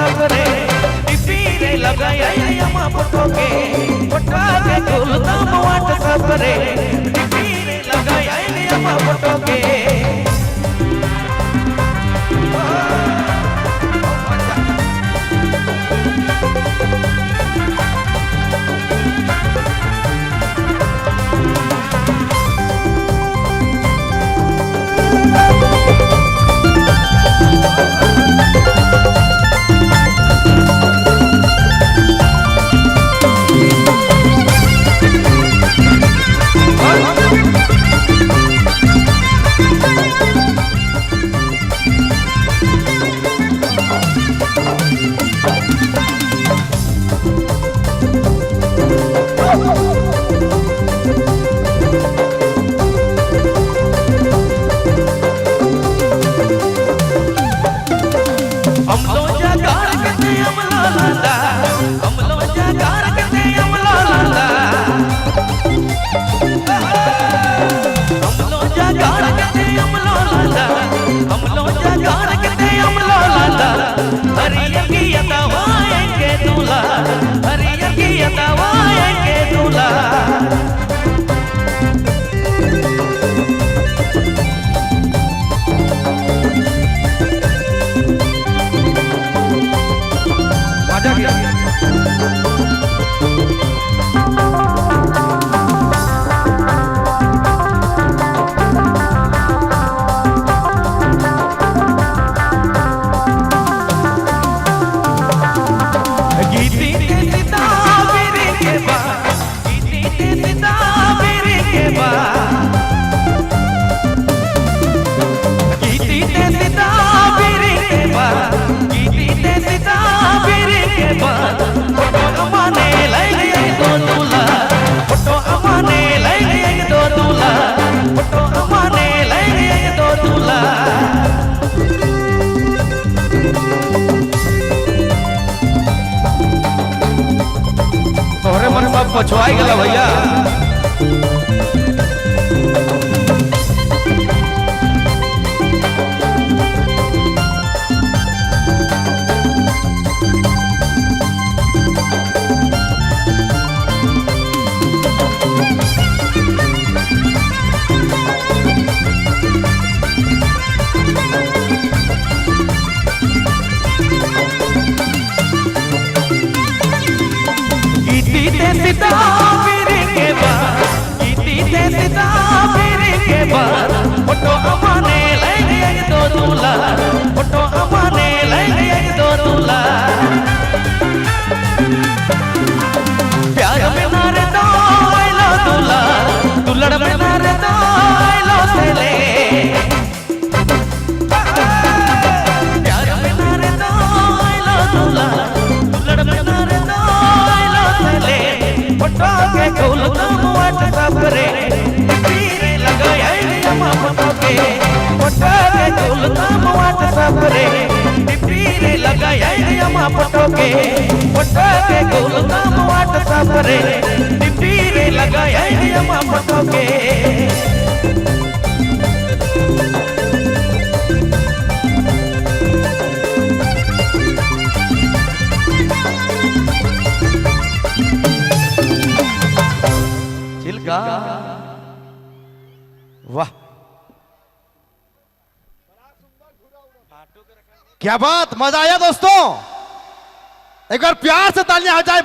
सबरे टिपी रे लगाया यमा फोटो के खुलता वाट सबरे टिपी रे लगाया यमा फोटो के पछुआई गला भैया फोटो अमाने लगे दो दूल्हा फोटो अमाने लगे दो दूल्हा प्यार में नारे दो आइलो दूल्हा दुल्हन में नारे दो आइलो सेले प्यार में नारे दो आइलो दूल्हा दुल्हन में नारे दो आइलो सेले फोटो के खुलता वाट सबरे फोटो के खुलता वाट सबरे टिपी रे लगाया यमा फोटो के खुलता वाट सबरे टिपी रे लगाया यमा फोटो के चिलका वाह क्या बात, मजा आया दोस्तों। एक बार प्यार से तालियां हो जाए